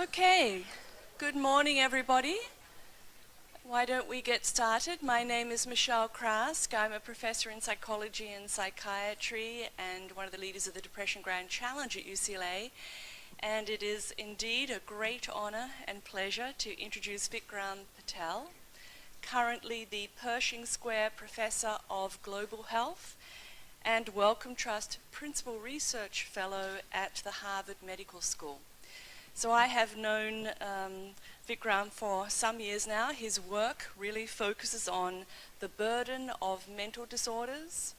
Okay, good morning everybody. Why don't we get started? My name is Michelle Kraus. I'm a professor in psychology and psychiatry and one of the leaders of the Depression Grand Challenge at UCLA. And it is indeed a great honor and pleasure to introduce Vikram Patel, currently the Pershing Square Professor of Global Health and Wellcome Trust Principal Research Fellow at the Harvard Medical School. So I have known Vikram for some years now. His work really focuses on the burden of mental disorders,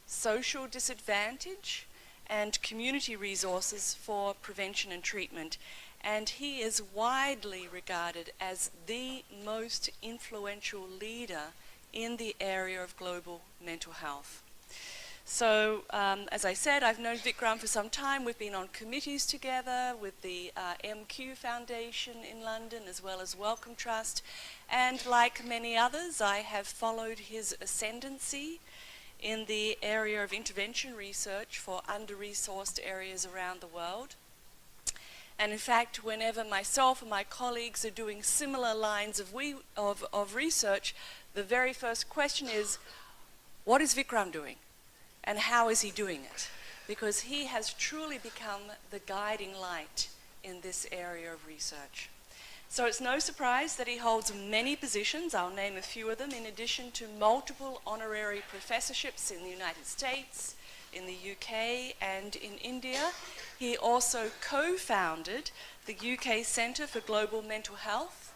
social disadvantage, and community resources for prevention and treatment. And he is widely regarded as the most influential leader in the area of global mental health. So, as I said, I've known Vikram for some time. We've been on committees together with the MQ Foundation in London, as well as Wellcome Trust. And like many others, I have followed his ascendancy in the area of intervention research for under-resourced areas around the world. And in fact, whenever myself and my colleagues are doing similar lines of research, the very first question is, what is Vikram doing? And how is he doing it? Because he has truly become the guiding light in this area of research. So it's no surprise that he holds many positions. I'll name a few of them. In addition to multiple honorary professorships in the United States, in the UK, and in India, he also co-founded the UK Centre for Global Mental Health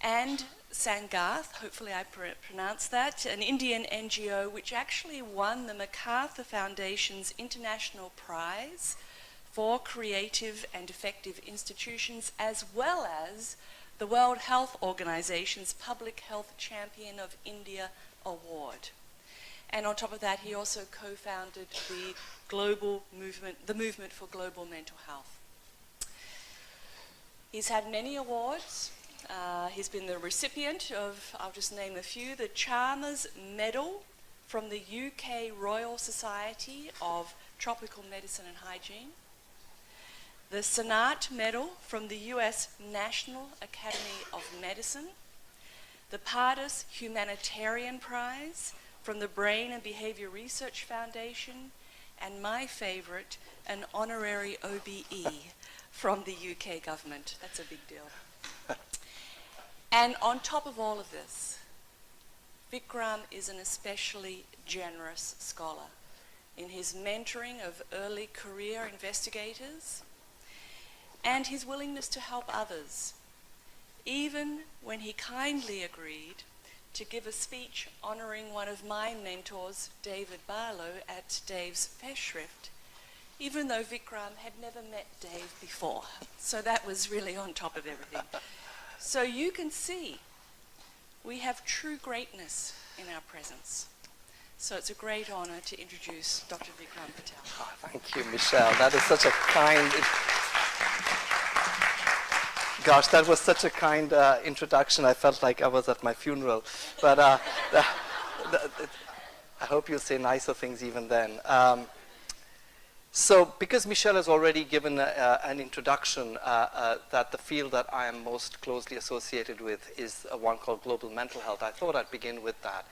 and Sangarth, hopefully I pronounced that, an Indian NGO which actually won the MacArthur Foundation's International Prize for Creative and Effective Institutions, as well as the World Health Organization's Public Health Champion of India Award. And on top of that, he also co-founded the Movement for Global Mental Health. He's had many awards. He's been the recipient of, I'll just name a few, the Chalmers Medal from the UK Royal Society of Tropical Medicine and Hygiene, the Senat Medal from the US National Academy of Medicine, the Pardis Humanitarian Prize from the Brain and Behavior Research Foundation, and my favorite, an honorary OBE from the UK government. That's a big deal. And on top of all of this, Vikram is an especially generous scholar in his mentoring of early career investigators and his willingness to help others, even when he kindly agreed to give a speech honoring one of my mentors, David Barlow, at Dave's Festschrift, even though Vikram had never met Dave before. So that was really on top of everything. So you can see we have true greatness in our presence. So it's a great honor to introduce Dr. Vikram Patel. Oh, thank you, Michelle. That is such a kind... Gosh, that was such a kind introduction. I felt like I was at my funeral. But I hope you'll say nicer things even then. So, because Michelle has already given an introduction that the field that I am most closely associated with is one called global mental health, I thought I'd begin with that.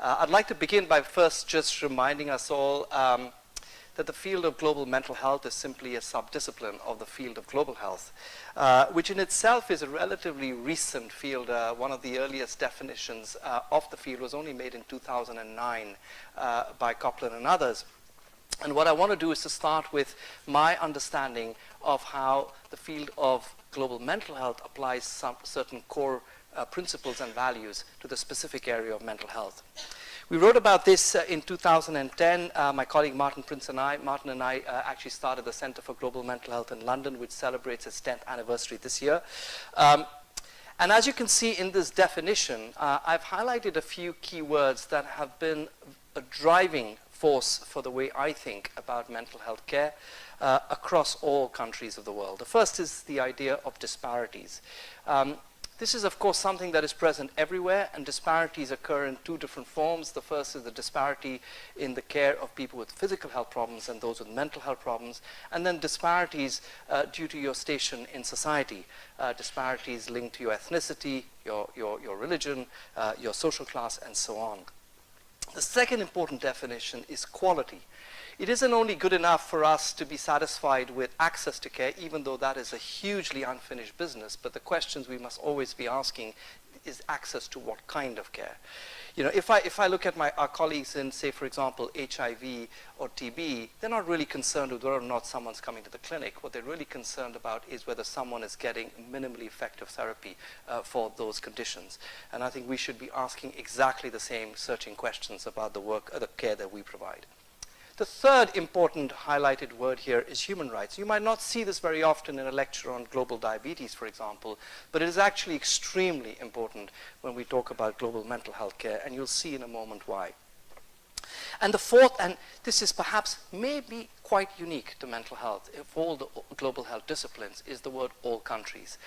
I'd like to begin by first just reminding us all that the field of global mental health is simply a subdiscipline of the field of global health, which in itself is a relatively recent field. One of the earliest definitions of the field was only made in 2009 by Copland and others. And what I want to do is to start with my understanding of how the field of global mental health applies some certain core principles and values to the specific area of mental health. We wrote about this in 2010. My colleague Martin and I actually started the Center for Global Mental Health in London, which celebrates its 10th anniversary this year. And as you can see in this definition, I've highlighted a few key words that have been a driving force for the way I think about mental health care across all countries of the world. The first is the idea of disparities. This is, of course, something that is present everywhere, and disparities occur in two different forms. The first is the disparity in the care of people with physical health problems and those with mental health problems, and then disparities due to your station in society, disparities linked to your ethnicity, your religion, your social class, and so on. The second important definition is quality. It isn't only good enough for us to be satisfied with access to care, even though that is a hugely unfinished business, but the questions we must always be asking is access to what kind of care. You know, if I look at our colleagues in, say, for example, HIV or TB, they're not really concerned with whether or not someone's coming to the clinic. What they're really concerned about is whether someone is getting minimally effective therapy for those conditions. And I think we should be asking exactly the same searching questions about the care that we provide. The third important highlighted word here is human rights. You might not see this very often in a lecture on global diabetes, for example, but it is actually extremely important when we talk about global mental health care, and you'll see in a moment why. And the fourth, and this is perhaps maybe quite unique to mental health of all the global health disciplines, is the word all countries.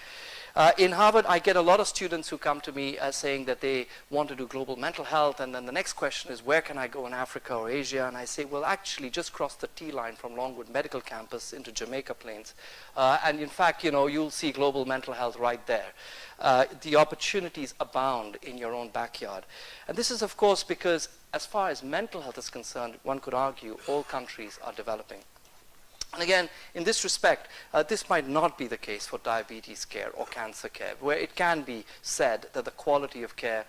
In Harvard, I get a lot of students who come to me saying that they want to do global mental health, and then the next question is, where can I go in Africa or Asia? And I say, well, actually, just cross the T line from Longwood Medical Campus into Jamaica Plains. And in fact, you know, you'll see global mental health right there. The opportunities abound in your own backyard. And this is, of course, because as far as mental health is concerned, one could argue all countries are developing. And again, in this respect, this might not be the case for diabetes care or cancer care, where it can be said that the quality of care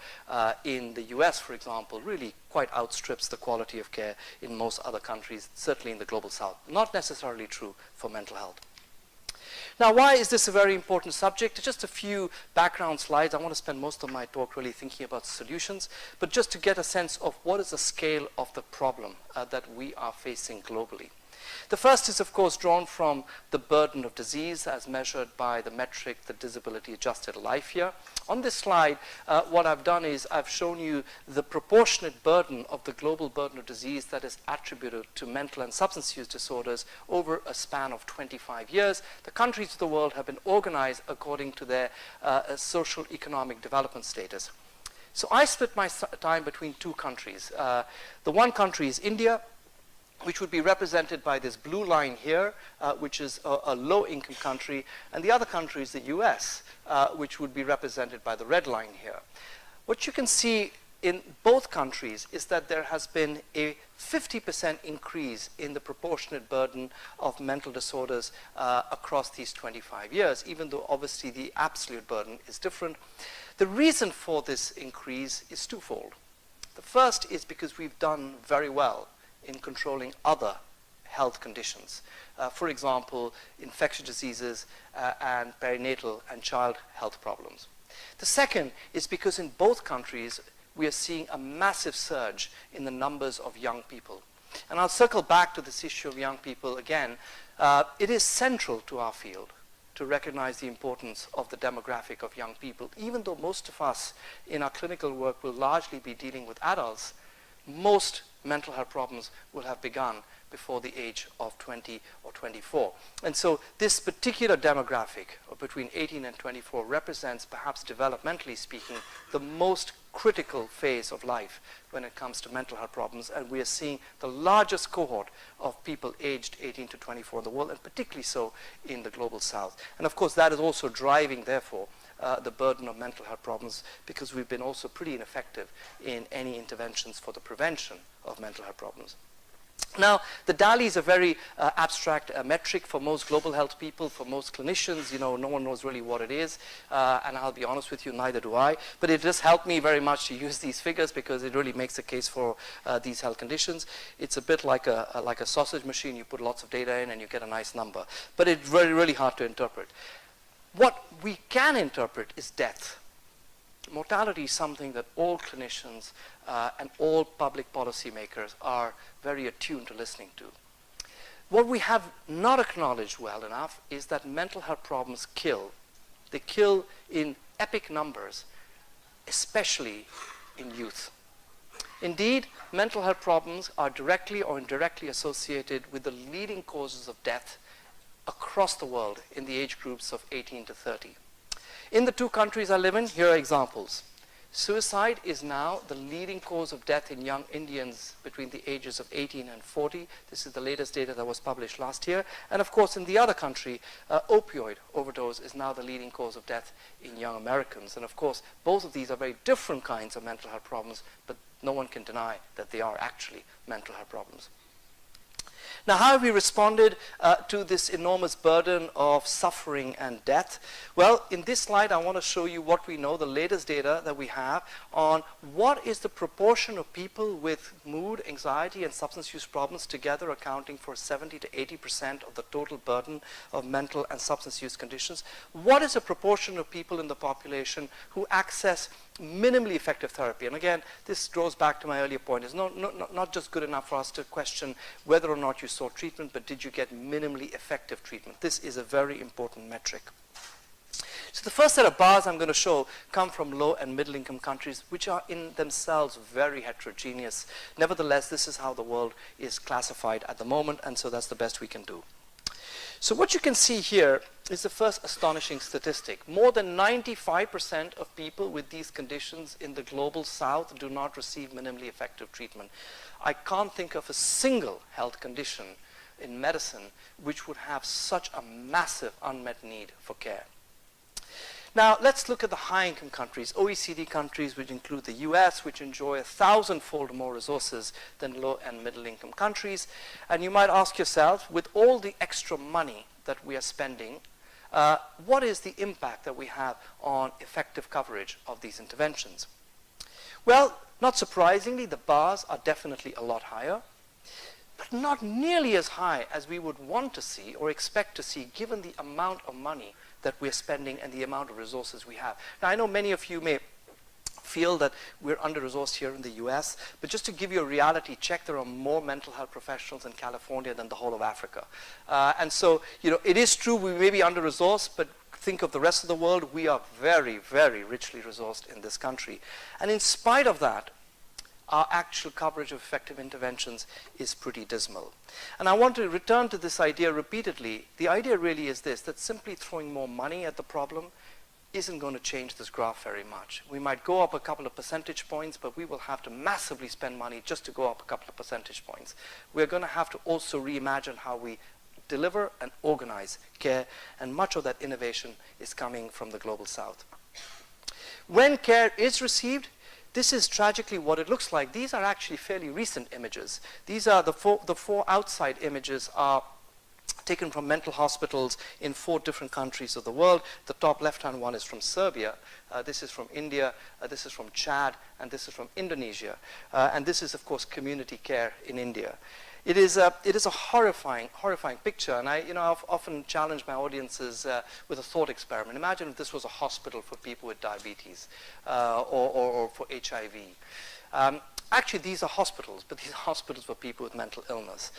in the US, for example, really quite outstrips the quality of care in most other countries, certainly in the global south. Not necessarily true for mental health. Now, why is this a very important subject? Just a few background slides. I want to spend most of my talk really thinking about solutions, but just to get a sense of what is the scale of the problem that we are facing globally. The first is, of course, drawn from the burden of disease as measured by the metric, the disability adjusted life year. On this slide, what I've done is I've shown you the proportionate burden of the global burden of disease that is attributed to mental and substance use disorders over a span of 25 years. The countries of the world have been organized according to their social economic development status. So I split my time between two countries. The one country is India, which would be represented by this blue line here, which is a low-income country, and the other country is the US, which would be represented by the red line here. What you can see in both countries is that there has been a 50% increase in the proportionate burden of mental disorders across these 25 years, even though obviously the absolute burden is different. The reason for this increase is twofold. The first is because we've done very well in controlling other health conditions. For example, infectious diseases and perinatal and child health problems. The second is because in both countries, we are seeing a massive surge in the numbers of young people. And I'll circle back to this issue of young people again. It is central to our field to recognize the importance of the demographic of young people. Even though most of us in our clinical work will largely be dealing with adults, most mental health problems will have begun before the age of 20 or 24. And so this particular demographic of between 18 and 24 represents, perhaps developmentally speaking, the most critical phase of life when it comes to mental health problems. And we are seeing the largest cohort of people aged 18 to 24 in the world, and particularly so in the global south. And of course, that is also driving, therefore, the burden of mental health problems, because we've been also pretty ineffective in any interventions for the prevention of mental health problems. Now, the DALY is a very abstract metric for most global health people, for most clinicians. You know, no one knows really what it is, and I'll be honest with you, neither do I. But it does help me very much to use these figures because it really makes a case for these health conditions. It's a bit like a sausage machine. You put lots of data in and you get a nice number. But it's really, really hard to interpret. What we can interpret is death. Mortality is something that all clinicians and all public policymakers are very attuned to listening to. What we have not acknowledged well enough is that mental health problems kill. They kill in epic numbers, especially in youth. Indeed, mental health problems are directly or indirectly associated with the leading causes of death across the world in the age groups of 18 to 30. In the 2 countries I live in, here are examples. Suicide is now the leading cause of death in young Indians between the ages of 18 and 40. This is the latest data that was published last year. And of course, in the other country, opioid overdose is now the leading cause of death in young Americans. And of course, both of these are very different kinds of mental health problems, but no one can deny that they are actually mental health problems. Now, how have we responded to this enormous burden of suffering and death? Well, in this slide, I want to show you what we know, the latest data that we have on what is the proportion of people with mood, anxiety, and substance use problems together accounting for 70 to 80% of the total burden of mental and substance use conditions. What is the proportion of people in the population who access minimally effective therapy? And again, this draws back to my earlier point. It's not just good enough for us to question whether or not you sought treatment, but did you get minimally effective treatment? This is a very important metric. So the first set of bars I'm going to show come from low and middle income countries, which are in themselves very heterogeneous. Nevertheless, this is how the world is classified at the moment, and so that's the best we can do. So what you can see here is the first astonishing statistic. More than 95% of people with these conditions in the global south do not receive minimally effective treatment. I can't think of a single health condition in medicine which would have such a massive unmet need for care. Now, let's look at the high-income countries, OECD countries, which include the US, which enjoy 1,000-fold more resources than low and middle-income countries. And you might ask yourself, with all the extra money that we are spending, what is the impact that we have on effective coverage of these interventions? Well, not surprisingly, the bars are definitely a lot higher, but not nearly as high as we would want to see or expect to see, given the amount of money that we're spending and the amount of resources we have. Now, I know many of you may feel that we're under-resourced here in the US, but just to give you a reality check, there are more mental health professionals in California than the whole of Africa. And so, you know, it is true we may be under-resourced, but think of the rest of the world, we are very, very richly resourced in this country. And in spite of that, our actual coverage of effective interventions is pretty dismal. And I want to return to this idea repeatedly. The idea really is this, that simply throwing more money at the problem isn't going to change this graph very much. We might go up a couple of percentage points, but we will have to massively spend money just to go up a couple of percentage points. We're going to have to also reimagine how we deliver and organize care, and much of that innovation is coming from the global south. When care is received, this is tragically what it looks like. These are actually fairly recent images. These are the four outside images are taken from mental hospitals in 4 different countries of the world. The top left-hand one is from Serbia. This is from India. This is from Chad. And this is from Indonesia. And this is, of course, community care in India. It is a horrifying picture. And I've often challenged my audiences with a thought experiment. Imagine if this was a hospital for people with diabetes or for HIV. Actually, these are hospitals, but these are hospitals for people with mental illness.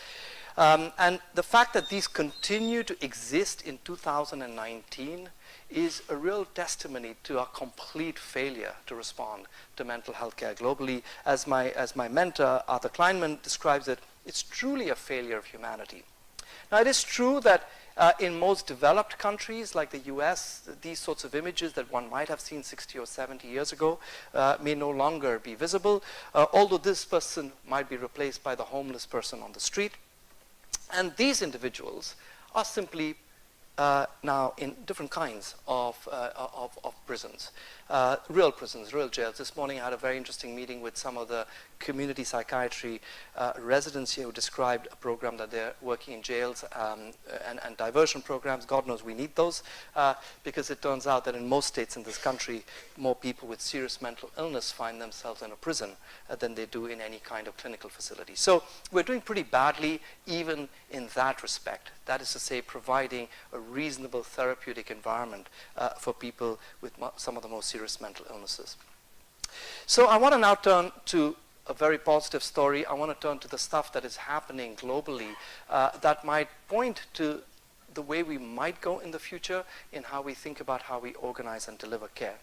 And the fact that these continue to exist in 2019 is a real testimony to our complete failure to respond to mental health care globally. As my mentor, Arthur Kleinman, describes it, it's truly a failure of humanity. Now, it is true that in most developed countries like the US, these sorts of images that one might have seen 60 or 70 years ago may no longer be visible, although this person might be replaced by the homeless person on the street. And these individuals are simply now in different kinds of prisons, real prisons, real jails. This morning I had a very interesting meeting with some of the community psychiatry residents here who described a program that they're working in jails and diversion programs. God knows we need those because it turns out that in most states in this country, more people with serious mental illness find themselves in a prison than they do in any kind of clinical facility. So we're doing pretty badly even in that respect. That is to say, providing a reasonable therapeutic environment for people with some of the most serious mental illnesses. So I want to now turn to a very positive story. I want to turn to the stuff that is happening globally that might point to the way we might go in the future in how we think about how we organize and deliver care.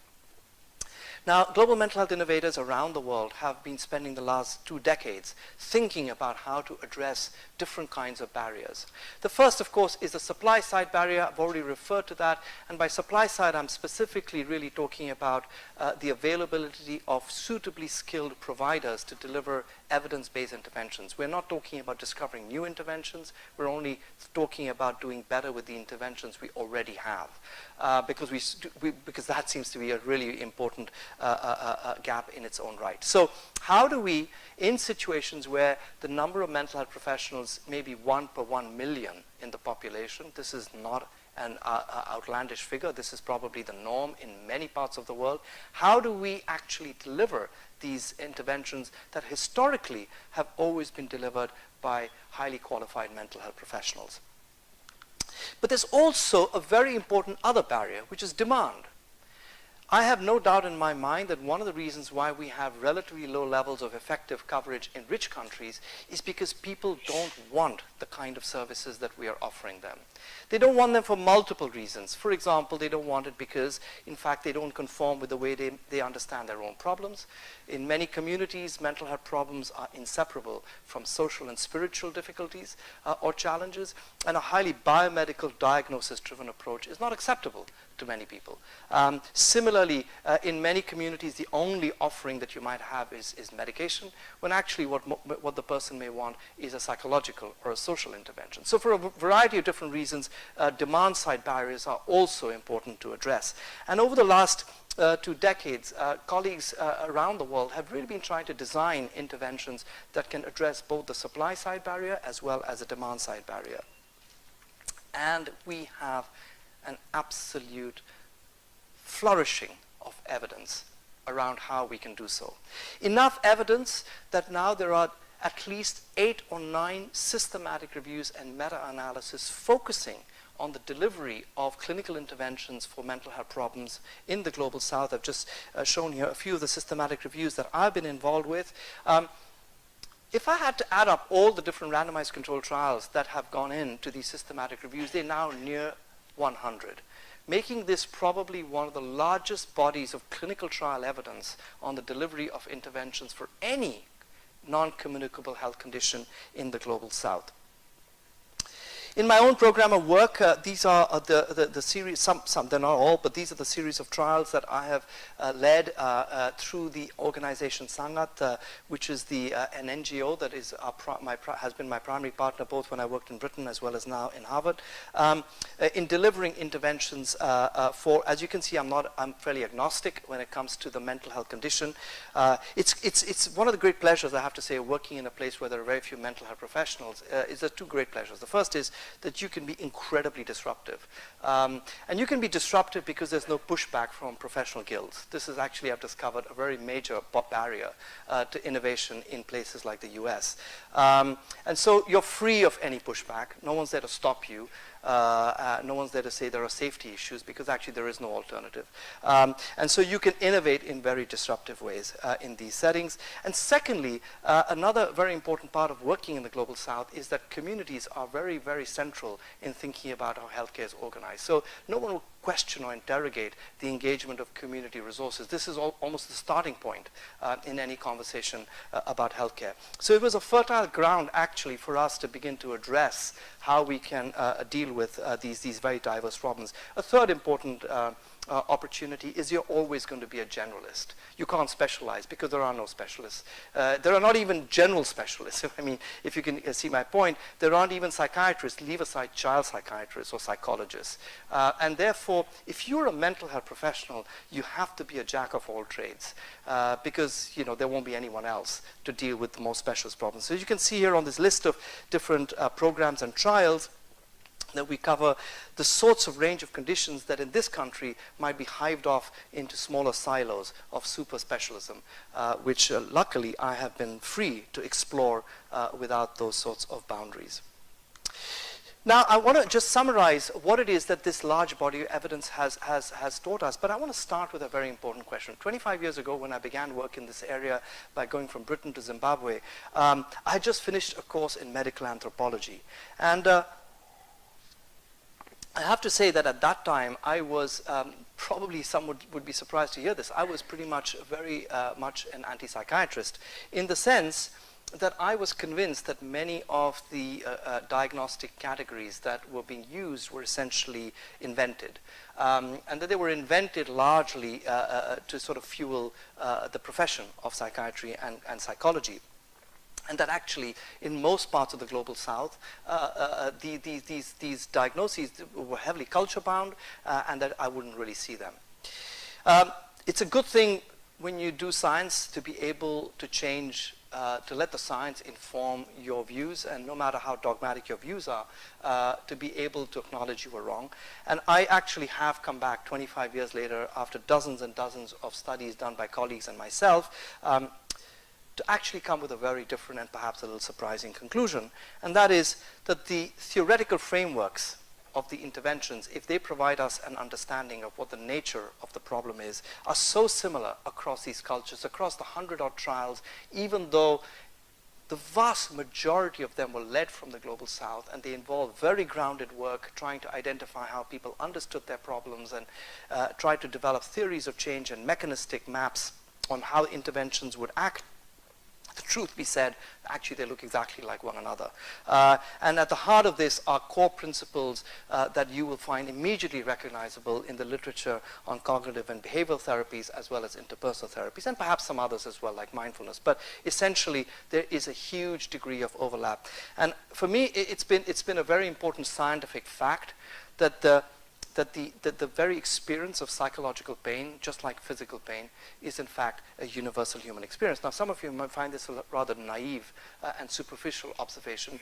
Now, global mental health innovators around the world have been spending the last 2 decades thinking about how to address different kinds of barriers. The first, of course, is the supply-side barrier. I've already referred to that. And by supply-side, I'm specifically really talking about the availability of suitably skilled providers to deliver evidence-based interventions. We're not talking about discovering new interventions. We're only talking about doing better with the interventions we already have, because that seems to be a really important gap in its own right. So how do we, in situations where the number of mental health professionals may be 1 per 1 million in the population, this is not an outlandish figure, this is probably the norm in many parts of the world, how do we actually deliver these interventions that historically have always been delivered by highly qualified mental health professionals? But there's also a very important other barrier, which is demand. I have no doubt in my mind that one of the reasons why we have relatively low levels of effective coverage in rich countries is because people don't want the kind of services that we are offering them. They don't want them for multiple reasons. For example, they don't want it because, in fact, they don't conform with the way they understand their own problems. In many communities, mental health problems are inseparable from social and spiritual difficulties or challenges, and a highly biomedical diagnosis-driven approach is not acceptable to many people. Similarly, in many communities, the only offering that you might have is medication, when actually what the person may want is a psychological or a social intervention. So for a variety of different reasons, demand-side barriers are also important to address. And over the last 2 decades, colleagues around the world have really been trying to design interventions that can address both the supply-side barrier as well as the demand-side barrier. And we have an absolute flourishing of evidence around how we can do so. Enough evidence that now there are at least 8 or 9 systematic reviews and meta-analysis focusing on the delivery of clinical interventions for mental health problems in the Global South. I've just shown here a few of the systematic reviews that I've been involved with. If I had to add up all the different randomized controlled trials that have gone into these systematic reviews, they're now near 100, making this probably one of the largest bodies of clinical trial evidence on the delivery of interventions for any non-communicable health condition in the Global South. In my own program of work, these are the series, some, they're not all, but these are the series of trials that I have led through the organization Sangat, which is an NGO that is has been my primary partner both when I worked in Britain as well as now in Harvard, in delivering interventions for, as you can see, I'm fairly agnostic when it comes to the mental health condition. It's one of the great pleasures, I have to say, of working in a place where there are very few mental health professionals. Is there 2 great pleasures. The first is that you can be incredibly disruptive. And you can be disruptive because there's no pushback from professional guilds. This is actually, I've discovered, a very major barrier to innovation in places like the US. And so you're free of any pushback. No one's there to stop you. No one's there to say there are safety issues, because actually there is no alternative. And so you can innovate in very disruptive ways in these settings. And secondly, another very important part of working in the Global South is that communities are very, very central in thinking about how healthcare is organized. So no one will question or interrogate the engagement of community resources. This is almost the starting point in any conversation about healthcare. So it was a fertile ground actually for us to begin to address how we can deal with these very diverse problems. A third important opportunity is you're always going to be a generalist. You can't specialize because there are no specialists. There are not even general specialists. I mean, if you can see my point, there aren't even psychiatrists, leave aside child psychiatrists or psychologists. And therefore, if you're a mental health professional, you have to be a jack of all trades because there won't be anyone else to deal with the most specialist problems. So you can see here on this list of different programs and trials that we cover the sorts of range of conditions that in this country might be hived off into smaller silos of super specialism, which luckily I have been free to explore without those sorts of boundaries. Now, I want to just summarize what it is that this large body of evidence has taught us, but I want to start with a very important question. 25 years ago, when I began work in this area by going from Britain to Zimbabwe, I had just finished a course in medical anthropology. And I have to say that at that time, I was, probably some would be surprised to hear this, I was pretty much very much an anti-psychiatrist, in the sense that I was convinced that many of the diagnostic categories that were being used were essentially invented. And that they were invented largely to sort of fuel the profession of psychiatry and psychology. And that actually, in most parts of the global south, these diagnoses were heavily culture-bound, and that I wouldn't really see them. It's a good thing when you do science to be able to change, to let the science inform your views, and no matter how dogmatic your views are, to be able to acknowledge you were wrong. And I actually have come back 25 years later, after dozens and dozens of studies done by colleagues and myself, to actually come with a very different and perhaps a little surprising conclusion. And that is that the theoretical frameworks of the interventions, if they provide us an understanding of what the nature of the problem is, are so similar across these cultures, across the 100-odd trials, even though the vast majority of them were led from the global south, and they involved very grounded work trying to identify how people understood their problems and try to develop theories of change and mechanistic maps on how interventions would act. The truth be said, actually they look exactly like one another. And at the heart of this are core principles that you will find immediately recognizable in the literature on cognitive and behavioral therapies, as well as interpersonal therapies, and perhaps some others as well, like mindfulness. But essentially, there is a huge degree of overlap. And for me, it's been a very important scientific fact that the very experience of psychological pain, just like physical pain, is in fact a universal human experience. Now, some of you might find this a rather naive and superficial observation,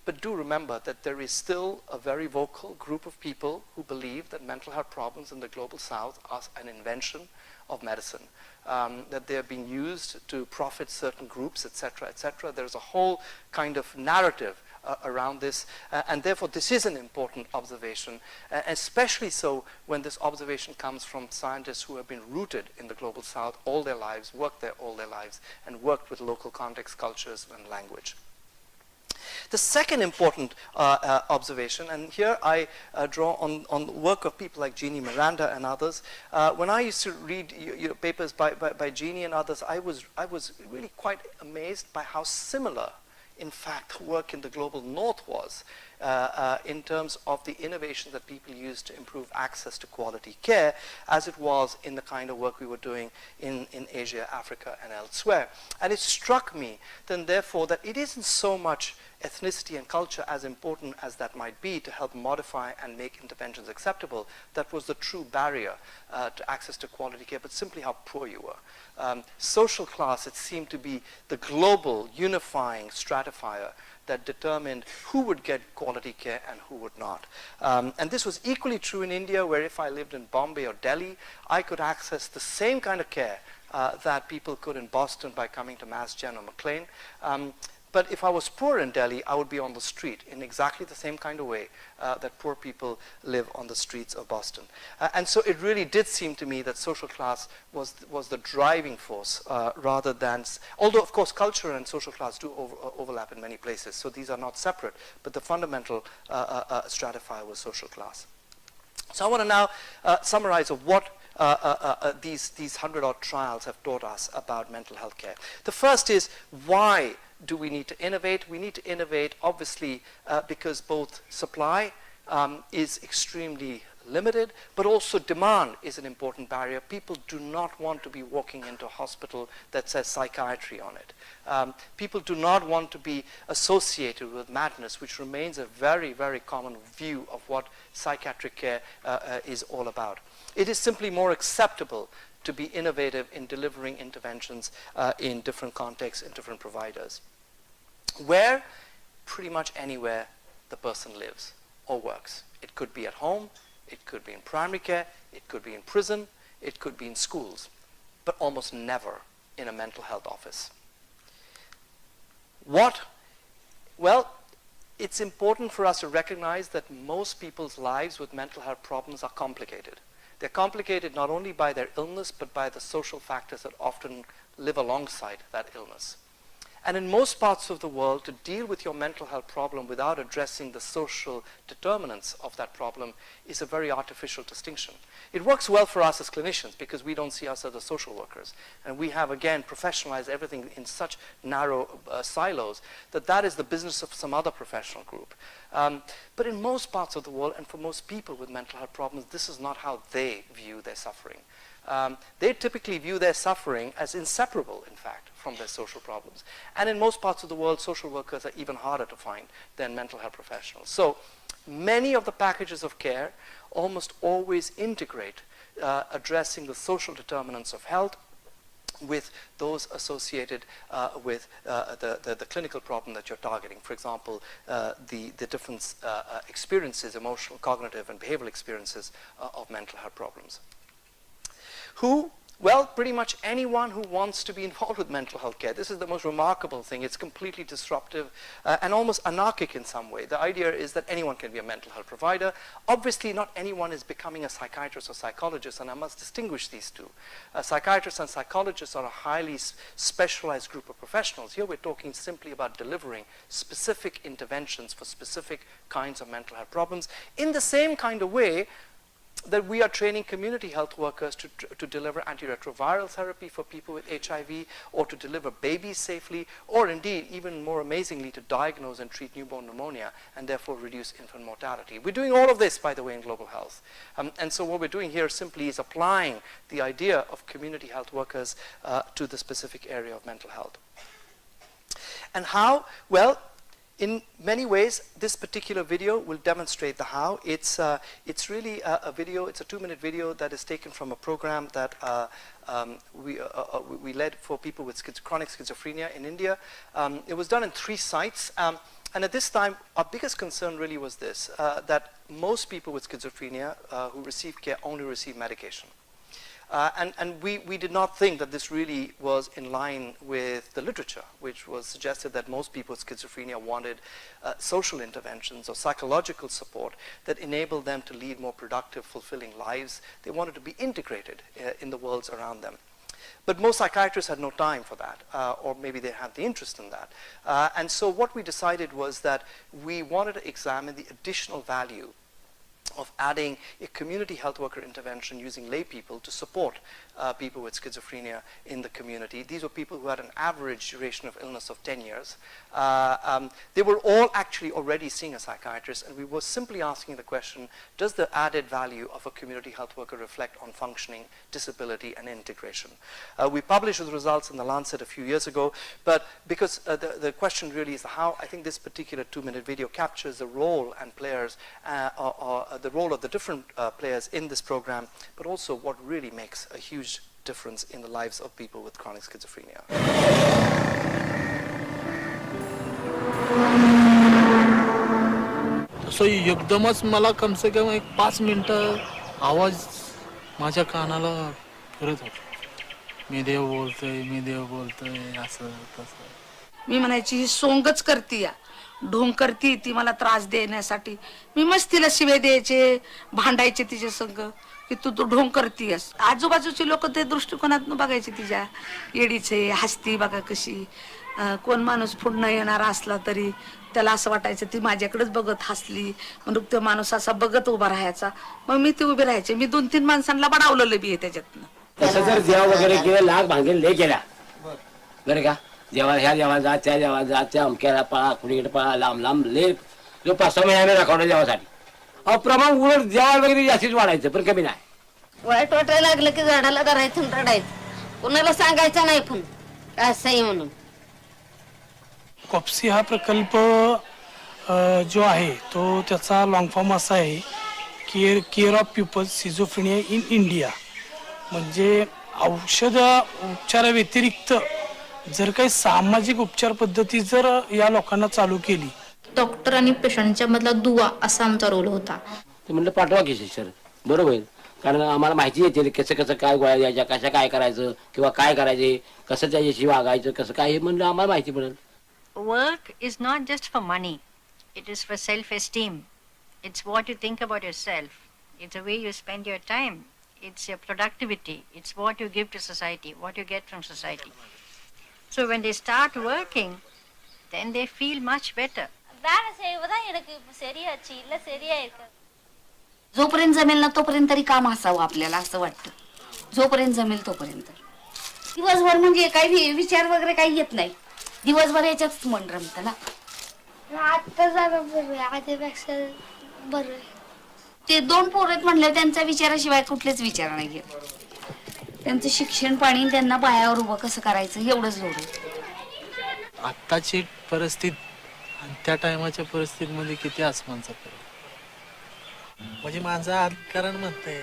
but do remember that there is still a very vocal group of people who believe that mental health problems in the global south are an invention of medicine, that they're being used to profit certain groups, etc., etc. There's a whole kind of narrative around this, and therefore this is an important observation, especially so when this observation comes from scientists who have been rooted in the global south all their lives, worked there all their lives, and worked with local context, cultures, and language. The second important observation, and here I draw on the work of people like Jeannie Miranda and others. When I used to read papers by Jeannie and others, I was really quite amazed by how similar, in fact, work in the global north was in terms of the innovation that people used to improve access to quality care, as it was in the kind of work we were doing in Asia, Africa, and elsewhere. And it struck me then, therefore, that it isn't so much ethnicity and culture, as important as that might be to help modify and make interventions acceptable, that was the true barrier to access to quality care, but simply how poor you were. Social class, it seemed to be the global unifying stratifier that determined who would get quality care and who would not. And this was equally true in India, where if I lived in Bombay or Delhi, I could access the same kind of care that people could in Boston by coming to Mass Gen or McLean. But if I was poor in Delhi, I would be on the street in exactly the same kind of way that poor people live on the streets of Boston. And so it really did seem to me that social class was the driving force rather than, although of course culture and social class do overlap in many places, so these are not separate, but the fundamental stratifier was social class. So I want to now summarize of what these 100-odd trials have taught us about mental health care. The first is, why do we need to innovate? We need to innovate, obviously, because both supply is extremely limited, but also demand is an important barrier. People do not want to be walking into a hospital that says psychiatry on it. People do not want to be associated with madness, which remains a very, very common view of what psychiatric care is all about. It is simply more acceptable to be innovative in delivering interventions in different contexts and different providers. Where? Pretty much anywhere the person lives or works. It could be at home, it could be in primary care, it could be in prison, it could be in schools, but almost never in a mental health office. What? Well, it's important for us to recognize that most people's lives with mental health problems are complicated. They're complicated not only by their illness, but by the social factors that often live alongside that illness. And in most parts of the world, to deal with your mental health problem without addressing the social determinants of that problem is a very artificial distinction. It works well for us as clinicians because we don't see ourselves as social workers. And we have, again, professionalized everything in such narrow silos that is the business of some other professional group. But in most parts of the world, and for most people with mental health problems, this is not how they view their suffering. They typically view their suffering as inseparable, in fact, from their social problems. And in most parts of the world, social workers are even harder to find than mental health professionals. So many of the packages of care almost always integrate addressing the social determinants of health with those associated with the clinical problem that you're targeting. For example, the different experiences, emotional, cognitive, and behavioral experiences of mental health problems. Who? Well, pretty much anyone who wants to be involved with mental health care. This is the most remarkable thing. It's completely disruptive and almost anarchic in some way. The idea is that anyone can be a mental health provider. Obviously, not anyone is becoming a psychiatrist or psychologist, and I must distinguish these two. Psychiatrists and psychologists are a highly specialized group of professionals. Here we're talking simply about delivering specific interventions for specific kinds of mental health problems in the same kind of way that we are training community health workers to deliver antiretroviral therapy for people with HIV, or to deliver babies safely, or indeed, even more amazingly, to diagnose and treat newborn pneumonia and therefore reduce infant mortality. We're doing all of this, by the way, in global health. And so what we're doing here simply is applying the idea of community health workers to the specific area of mental health. And how? Well, in many ways, this particular video will demonstrate the how. It's really a video, it's a 2-minute video that is taken from a program that we led for people with chronic schizophrenia in India. It was done in 3 sites. And at this time, our biggest concern really was this, that most people with schizophrenia who receive care only receive medication. And we did not think that this really was in line with the literature, which was suggested that most people with schizophrenia wanted social interventions or psychological support that enabled them to lead more productive, fulfilling lives. They wanted to be integrated in the worlds around them. But most psychiatrists had no time for that, or maybe they had the interest in that. And so what we decided was that we wanted to examine the additional value of adding a community health worker intervention using lay people to support people with schizophrenia in the community. These were people who had an average duration of illness of 10 years. They were all actually already seeing a psychiatrist, and we were simply asking the question, does the added value of a community health worker reflect on functioning, disability, and integration? We published the results in the Lancet a few years ago, but because the question really is how, I think this particular 2-minute video captures the role and players, or the role of the different players in this program, but also what really makes a huge difference in the lives of people with chronic schizophrenia. So एकदमच मला कम से कम 5 मिनिटं आवाज माझ्या कानाला फिरत होता. मी देव बोलतोय असं तसं. मी म्हणायची ही सोंगच करतीया, ढोंग करती ती मला त्रास देण्यासाठी. मी मस्त तिला शिवे द्यायचे, भांडायचे तिच्या संग की तू ढोंग करतीयस. आजूबाजूची लोक ते दृष्टिकोनातून बघायचे तिच्या येडीचे, हसती बघा कशी. कोण माणूस पुढनं येणारा असला तरी त्याला असं वाटायचं ती माझ्याकडेच बघत हसली, म्हणून तो माणूस असा बघत उभा राहायचा. मग मी ती उभी राहायचे. मी 2-3 माणसांना बडावलेलं बी आहे त्याच्यातनं. तसं जर देव वगैरे केलं, लाख भांगेल लय केला बरं का. देवा ह्या देवाला जा, त्या देवाला जा, त्या अमक्याला पळा, कुणीकडे पळा, लांब लांब लय जो 5-6 महिन्याने दाखवलं देवासाठी. प्रमाण उलट देवा वगैरे जास्तीच वाढायचं, पण कमी नाही. वाईट वाटायला लागलं की झाडाला धरायचं आणि रडायचं. कोणाला सांगायचं नाही पण असंही म्हणून. कॉप्सी हा प्रकल्प जो आहे तो त्याचा लॉंग फॉर्म असा आहे, care of people schizophrenia in India. म्हणजे औषध उपचाराव्यतिरिक्त जर काही सामाजिक उपचार पद्धती जर या लोकांना चालू केली. डॉक्टर आणि पेशंटच्या मधला दुवा असा आमचा रोल होता. ते म्हणलं पाठवा की सर, बरोबर, कारण आम्हाला माहिती येते कसं कसं काय गोळ्या द्यायच्या, कसं काय करायचं किंवा काय करायचे, कसं त्याच्याशी वागायचं, कसं काय, हे म्हणलं आम्हाला माहिती पडेल. Work is not just for money, it is for self-esteem. It's what you think about yourself. It's the way you spend your time. It's your productivity. It's what you give to society, what you get from society. So when they start working, then they feel much better. வேலை செய்வதான் எனக்கு இப்ப சரியாச்சு இல்ல சரியா இருக்கு. जोपर्यंत जमेल ना तोपर्यंत तरी काम असावं आपल्याला असं वाटतं. जोपर्यंत जमेल तोपर्यंत. दिवसभर म्हणजे काही विचार वगैरे काही येत नाही. दिवसभर याच्यातच मन रमतं ना. आता जरा बरं आधीपेक्षा बरं. ते 2 पोरं आहेत म्हणल्यावर त्यांच्या विचाराशिवाय कुठलेच विचार नाही घेत. त्यांचं शिक्षण पाणी त्यांना पायावर उभं कसं करायचं एवढंच लोड आहे. आत्ताची परिस्थिती आणि त्या टायमाच्या परिस्थितीमध्ये किती आसमानचा फरक. म्हणजे माझं अधिकरण म्हणतंय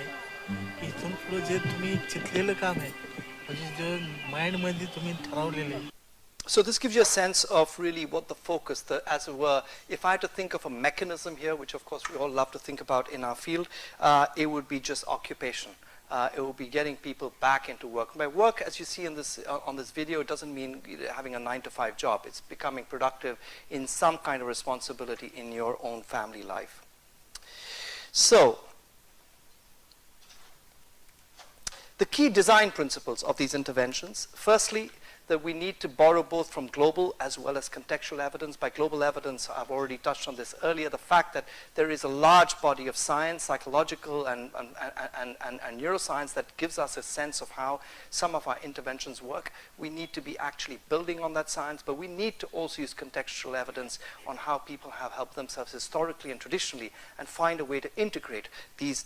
इथून पुढे जे तुम्ही चितलेलं काम आहे म्हणजे जे माइंड मध्ये तुम्ही ठरवलेले. So this gives you a sense of really what the focus, as it were, if I had to think of a mechanism here, which of course we all love to think about in our field, it would be just occupation. It will be getting people back into work. By work, as you see in this, on this video, it doesn't mean having a 9-to-5 job. It's becoming productive in some kind of responsibility in your own family life. So, the key design principles of these interventions, firstly, that we need to borrow both from global as well as contextual evidence. By global evidence, I've already touched on this earlier, the fact that there is a large body of science, psychological and neuroscience that gives us a sense of how some of our interventions work. We need to be actually building on that science, but we need to also use contextual evidence on how people have helped themselves historically and traditionally and find a way to integrate these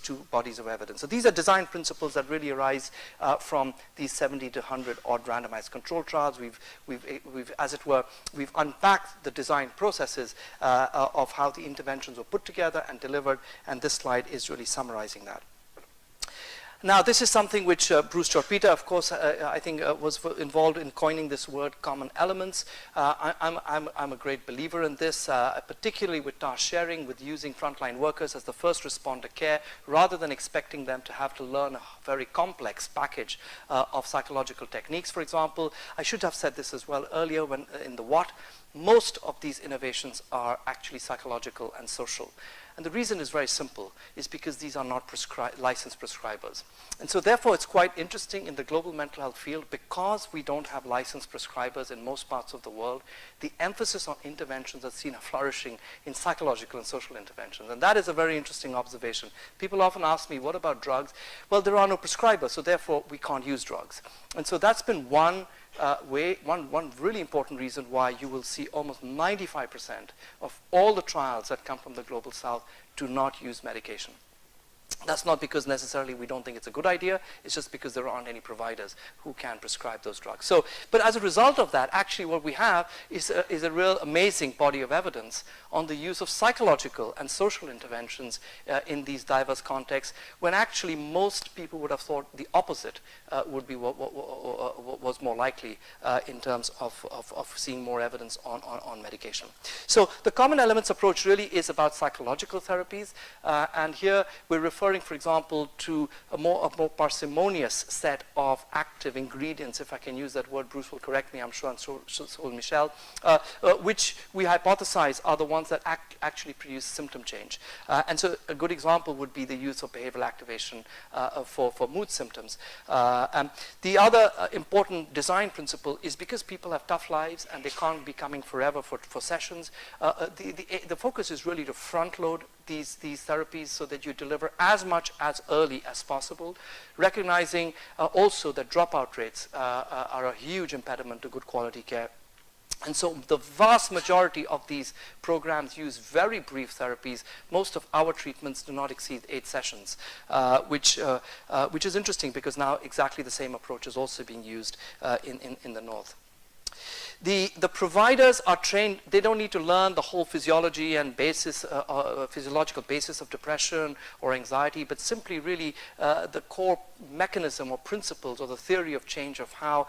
two bodies of evidence. So these are design principles that really arise from these 70 to 100 odd randomized control trials. We've, as it were, we've unpacked the design processes of how the interventions were put together and delivered, and this slide is really summarizing that. Now, this is something which Bruce Chorpita, of course, I think was involved in coining this word, common elements. I'm a great believer in this, particularly with task sharing, with using frontline workers as the first responder care, rather than expecting them to have to learn a very complex package of psychological techniques. For example, I should have said this as well earlier when in the what, most of these innovations are actually psychological and social. And the reason is very simple, is because these are not licensed prescribers. And so therefore it's quite interesting in the global mental health field, because we don't have licensed prescribers in most parts of the world, the emphasis on interventions are seen flourishing in psychological and social interventions. And that is a very interesting observation. People often ask me, what about drugs? Well, there are no prescribers, so therefore we can't use drugs. And so that's been one really important reason why you will see almost 95% of all the trials that come from the global south do not use medication. That's not because necessarily we don't think it's a good idea, it's just because there aren't any providers who can prescribe those drugs. So, but as a result of that, actually what we have is a real amazing body of evidence on the use of psychological and social interventions in these diverse contexts, when actually most people would have thought the opposite would be what was more likely in terms of seeing more evidence on medication. So the common elements approach really is about psychological therapies, and here we're referring, for example, to a more parsimonious set of active ingredients, if I can use that word. Bruce will correct me, I'm sure, and so will Michelle, which we hypothesize are the ones that actually produce symptom change. And so a good example would be the use of behavioral activation for mood symptoms. The other important design principle is because people have tough lives and they can't be coming forever for sessions, the focus is really to front load these therapies so that you deliver as much as early as possible, recognizing also that dropout rates are a huge impediment to good quality care. And so the vast majority of these programs use very brief therapies. Most of our treatments do not exceed 8 sessions, which is interesting because now exactly the same approach is also being used in the North. The providers are trained, they don't need to learn the whole physiology and physiological basis of depression or anxiety, but simply really the core mechanism or principles or the theory of change of how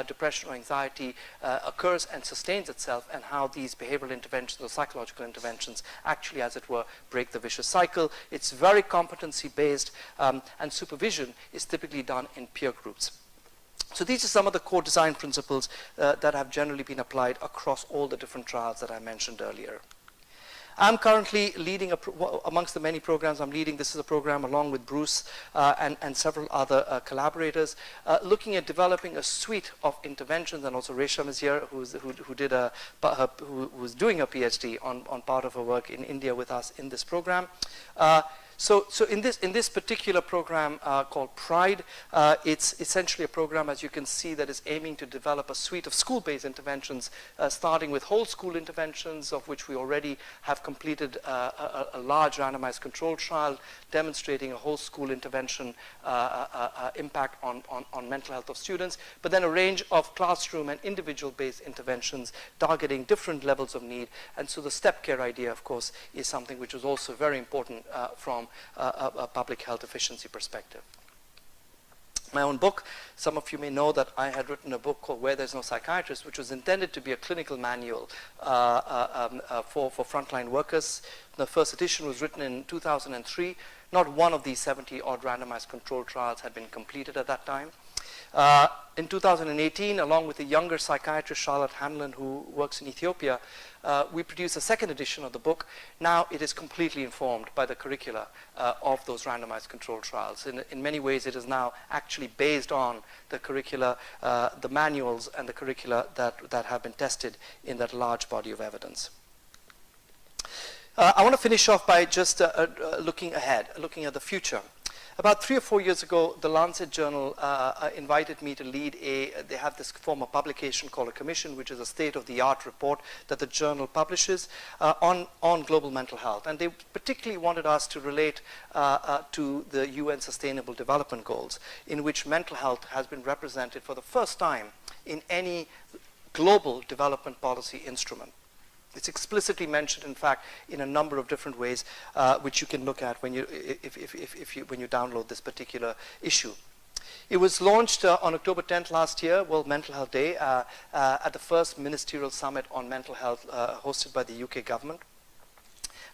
depression or anxiety occurs and sustains itself, and how these behavioral interventions or psychological interventions actually, as it were, break the vicious cycle. It's very competency-based, and supervision is typically done in peer groups. So these are some of the core design principles that have generally been applied across all the different trials that I mentioned earlier. I'm currently leading, amongst the many programs I'm leading, this is a program along with Bruce and several other collaborators, looking at developing a suite of interventions, and also Resham is here, who's doing a PhD on part of her work in India with us in this program. So in this particular program called Pride, it's essentially a program, as you can see, that is aiming to develop a suite of school-based interventions, starting with whole school interventions, of which we already have completed a large randomized control trial demonstrating a whole school intervention impact on mental health of students, but then a range of classroom and individual-based interventions targeting different levels of need. And so the Stepcare idea, of course, is something which is also very important from a public health efficiency perspective. My own book, some of you may know that I had written a book called Where There's No Psychiatrist, which was intended to be a clinical manual for frontline workers. The first edition was written in 2003. Not one of these 70-odd randomized controlled trials had been completed at that time. In 2018, along with a younger psychiatrist, Charlotte Hanlon, who works in Ethiopia, we produced a second edition of the book. Now it is completely informed by the curricula of those randomized controlled trials. In many ways, it is now actually based on the curricula, the manuals and the curricula that have been tested in that large body of evidence. I want to finish off by just looking ahead, looking at the future. About 3 or 4 years ago, the Lancet journal invited me to lead they have this form of publication called a commission, which is a state-of-the-art report that the journal publishes on global mental health. And they particularly wanted us to relate to the UN Sustainable Development Goals, in which mental health has been represented for the first time in any global development policy instrument. It's explicitly mentioned, in fact, in a number of different ways, which you can look at when you download this particular issue. It was launched on October 10th last year, World Mental Health Day, at the first ministerial summit on mental health hosted by the UK government.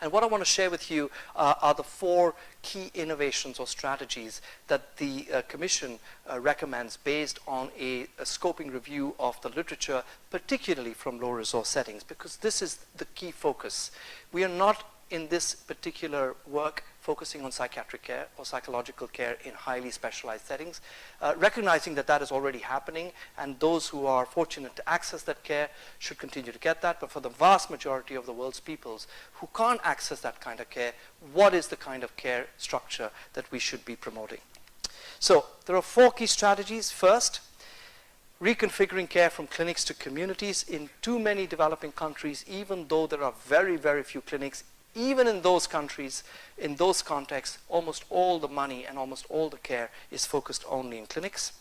And what I want to share with you are the 4 key innovations or strategies that the Commission recommends based on a scoping review of the literature, particularly from low-resource settings, because this is the key focus. We are not, in this particular work, focusing on psychiatric care or psychological care in highly specialized settings, recognizing that that is already happening, and those who are fortunate to access that care should continue to get that. But for the vast majority of the world's peoples who can't access that kind of care, what is the kind of care structure that we should be promoting? So there are 4 key strategies. First, reconfiguring care from clinics to communities. In too many developing countries, even though there are very, very few clinics, even in those countries, in those contexts, almost all the money and almost all the care is focused only in clinics.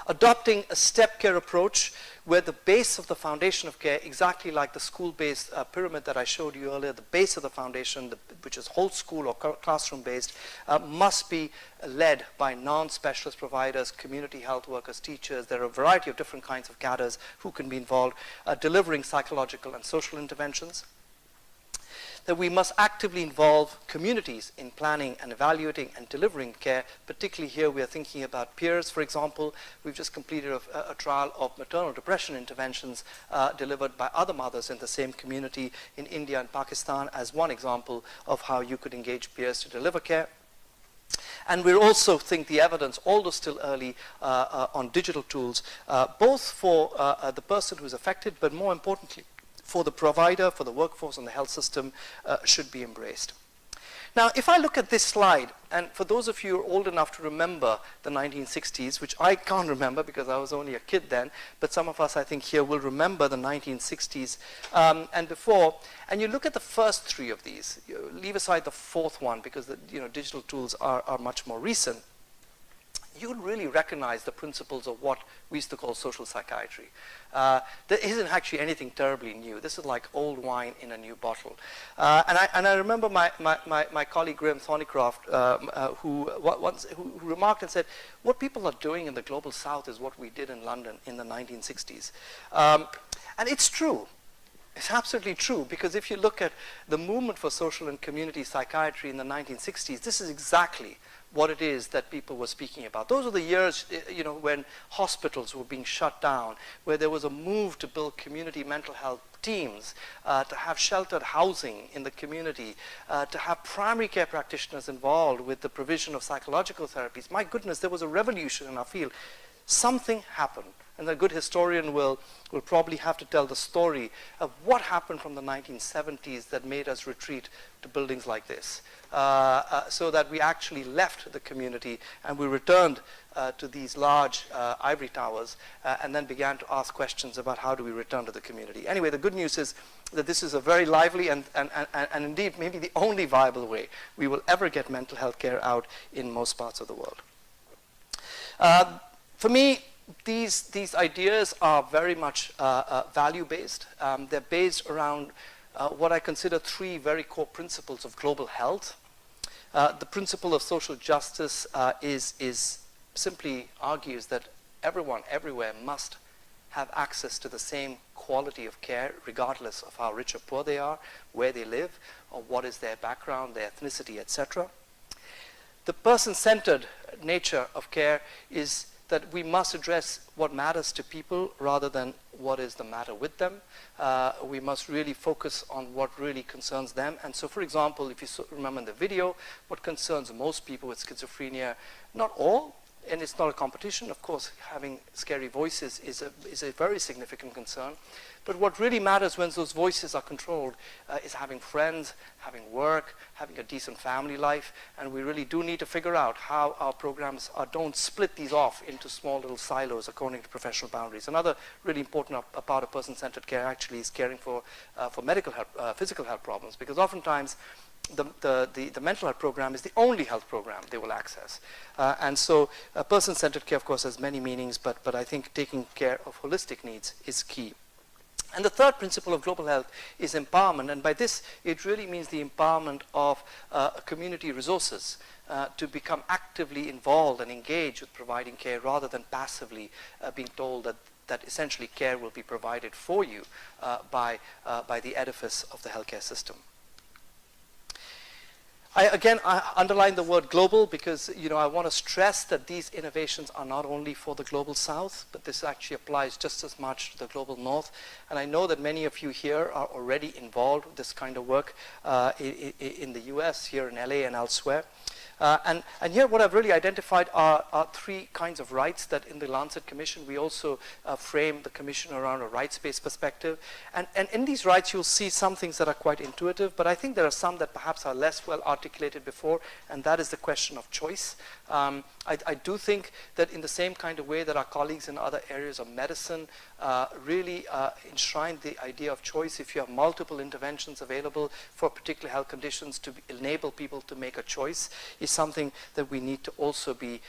Adopting a Stepcare approach where the base of the foundation of care, exactly like the school-based pyramid that I showed you earlier, the base of the foundation, which is whole school or classroom-based, must be led by non-specialist providers, community health workers, teachers. There are a variety of different kinds of cadres who can be involved, delivering psychological and social interventions. That we must actively involve communities in planning and evaluating and delivering care. Particularly here we are thinking about peers, for example. We've just completed a trial of maternal depression interventions delivered by other mothers in the same community in India and Pakistan as one example of how you could engage peers to deliver care. And we also think the evidence, although still early, on digital tools, both for the person who is affected, but more importantly, for the provider, for the workforce and the health system, should be embraced. Now, if I look at this slide, and for those of you who are old enough to remember the 1960s, which I can't remember because I was only a kid then, but some of us, I think, here will remember the 1960s and before, and you look at the first 3 of these, you leave aside the 4th one because the digital tools are much more recent, you'll really recognize the principles of what we used to call social psychiatry. There isn't actually anything terribly new. This is like old wine in a new bottle. And I remember my colleague Graham Thornycroft, who remarked and said, what people are doing in the global south is what we did in London in the 1960s. And it's true. It's absolutely true, because if you look at the movement for social and community psychiatry in the 1960s, this is exactly what it is that people were speaking about. Those are the years, when hospitals were being shut down, where there was a move to build community mental health teams, to have sheltered housing in the community, to have primary care practitioners involved with the provision of psychological therapies. My goodness, there was a revolution in our field. Something happened. And a good historian will probably have to tell the story of what happened from the 1970s that made us retreat to buildings like this, so that we actually left the community and we returned to these large ivory towers and then began to ask questions about how do we return to the community. Anyway, the good news is that this is a very lively and indeed maybe the only viable way we will ever get mental health care out in most parts of the world. For me, these ideas are very much value-based. They're based around what I consider three very core principles of global health. The principle of social justice is simply argues that everyone, everywhere, must have access to the same quality of care, regardless of how rich or poor they are, where they live, or what is their background, their ethnicity, etc. The person-centered nature of care is that we must address what matters to people rather than what is the matter with them. We must really focus on what really concerns them. And so, for example, if you remember in the video, what concerns most people with schizophrenia, not all, and it's not a competition, of course, having scary voices is a very significant concern. But what really matters when those voices are controlled is having friends, having work, having a decent family life, and we really do need to figure out how our programs don't split these off into small little silos according to professional boundaries. Another really important part of person-centered care actually is caring for medical health, physical health problems, because oftentimes the mental health program is the only health program they will access. And so person-centered care, of course, has many meanings, but I think taking care of holistic needs is key. And the third principle of global health is empowerment, and by this it really means the empowerment of community resources to become actively involved and engaged with providing care rather than passively being told that essentially care will be provided for you by the edifice of the healthcare system. I underline the word global because I want to stress that these innovations are not only for the global south, but this actually applies just as much to the global north. And I know that many of you here are already involved with this kind of work in the US, here in LA and elsewhere. And here what I've really identified are three kinds of rights that in the Lancet Commission we also frame the Commission around a rights-based perspective. And in these rights you'll see some things that are quite intuitive, but I think there are some that perhaps are less well articulated before, and that is the question of choice. I do think that in the same kind of way that our colleagues in other areas of medicine really enshrine the idea of choice, if you have multiple interventions available for particular health conditions to enable people to make a choice, is something that we need to also be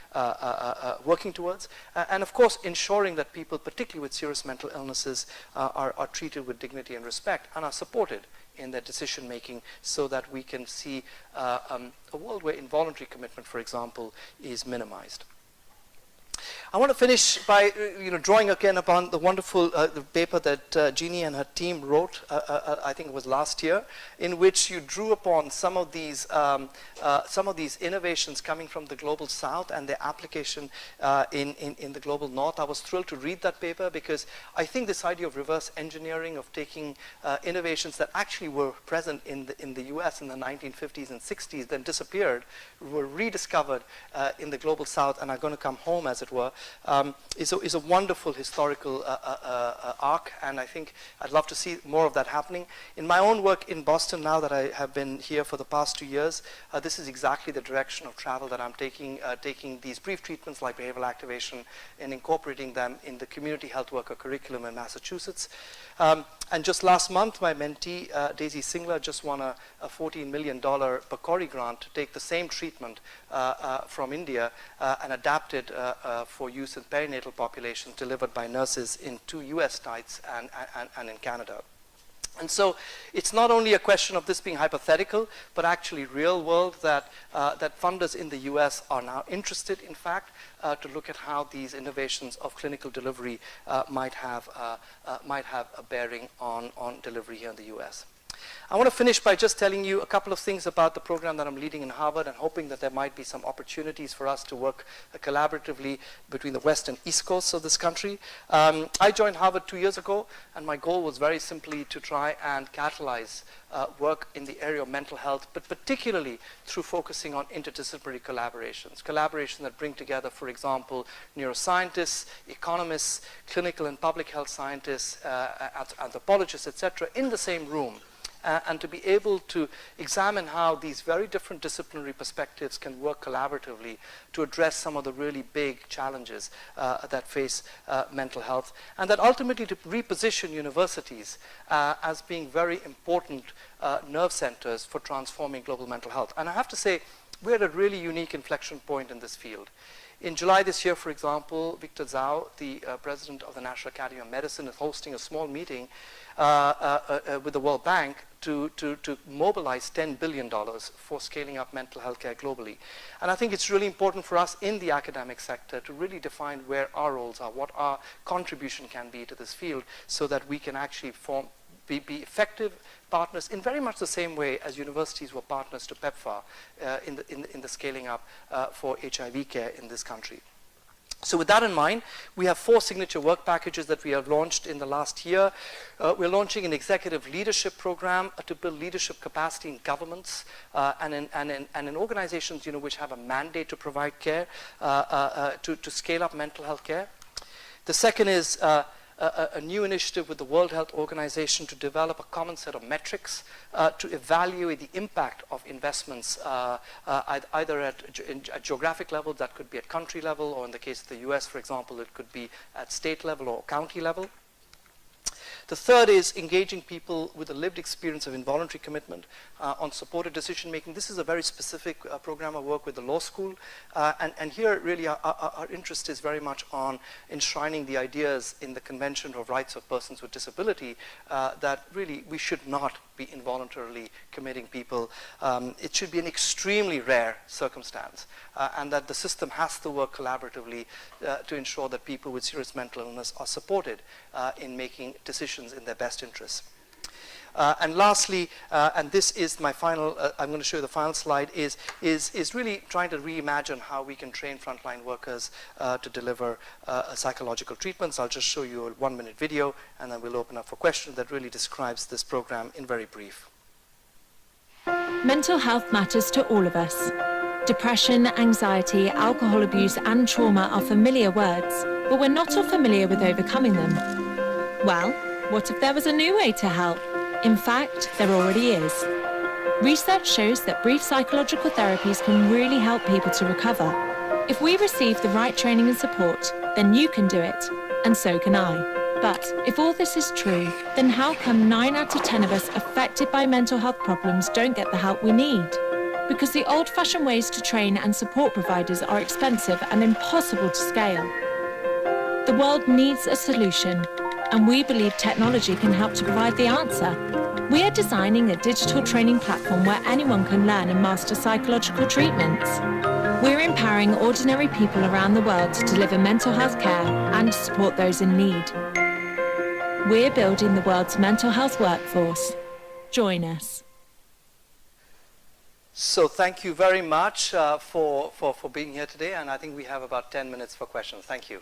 working towards. And of course, ensuring that people, particularly with serious mental illnesses, are treated with dignity and respect and are supported in their decision making, so that we can see a world where involuntary commitment, for example, is minimized. I want to finish by drawing again upon the wonderful the paper that Jeannie and her team wrote, I think it was last year, in which you drew upon some of these innovations coming from the global south and their application in the global north. I was thrilled to read that paper because I think this idea of reverse engineering, of taking innovations that actually were present in the US in the 1950s and 60s, then disappeared, were rediscovered in the global south and are going to come home, as it were, is a wonderful historical arc, and I think I'd love to see more of that happening. In my own work in Boston, now that I have been here for the past 2 years, this is exactly the direction of travel that I'm taking these brief treatments like behavioral activation and incorporating them in the community health worker curriculum in Massachusetts. And just last month, my mentee, Daisy Singler, just won a $14 million PCORI grant to take the same treatment from India and adapt it for use in perinatal populations delivered by nurses in 2 US sites and in Canada. And so it's not only a question of this being hypothetical, but actually real world, that funders in the US are now interested, in fact, to look at how these innovations of clinical delivery might have a bearing on delivery here in the US. I want to finish by just telling you a couple of things about the program that I'm leading in Harvard and hoping that there might be some opportunities for us to work collaboratively between the West and East Coasts of this country. I joined Harvard 2 years ago, and my goal was very simply to try and catalyze work in the area of mental health, but particularly through focusing on interdisciplinary collaborations that bring together, for example, neuroscientists, economists, clinical and public health scientists, anthropologists, etc., in the same room. And to be able to examine how these very different disciplinary perspectives can work collaboratively to address some of the really big challenges that face mental health, and that ultimately to reposition universities as being very important nerve centers for transforming global mental health. And I have to say, we're at a really unique inflection point in this field. In July this year, for example, Zhou, the president of the National Academy of Medicine, is hosting a small meeting with the World Bank to mobilize $10 billion for scaling up mental health care globally. And I think it's really important for us in the academic sector to really define where our roles are, what our contribution can be to this field, so that we can actually be effective partners in very much the same way as universities were partners to PEPFAR in the scaling up for HIV care in this country. So with that in mind, we have 4 signature work packages that we have launched in the last year. We're launching an executive leadership program to build leadership capacity in governments and in organizations, which have a mandate to provide care, to scale up mental health care. The second is a new initiative with the World Health Organization to develop a common set of metrics to evaluate the impact of investments either at geographic level, that could be at country level, or in the case of the US, for example, it could be at state level or county level. The third is engaging people with a lived experience of involuntary commitment on supported decision making. This is a very specific program of work with the law school, and here really our interest is very much on enshrining the ideas in the Convention of Rights of Persons with Disability that really we should not be involuntarily committing people. It should be an extremely rare circumstance, and that the system has to work collaboratively to ensure that people with serious mental illness are supported in making decisions in their best interests. And lastly, and this is my final, I'm going to show you the final slide, is really trying to reimagine how we can train frontline workers to deliver psychological treatments. I'll just show you a 1-minute video, and then we'll open up for questions that really describes this program in very brief. Mental health matters to all of us. Depression, anxiety, alcohol abuse and trauma are familiar words, but we're not all familiar with overcoming them. Well, what if there was a new way to help? In fact, there already is. Research shows that brief psychological therapies can really help people to recover. If we receive the right training and support, then you can do it, and so can I. But if all this is true, then how come 9 out of 10 of us affected by mental health problems don't get the help we need? Because the old-fashioned ways to train and support providers are expensive and impossible to scale. The world needs a solution, and we believe technology can help to provide the answer. We are designing a digital training platform where anyone can learn and master psychological treatments. We're empowering ordinary people around the world to deliver mental health care and to support those in need. We're building the world's mental health workforce. Join us. So thank you very much for being here today, and I think we have about 10 minutes for questions. Thank you.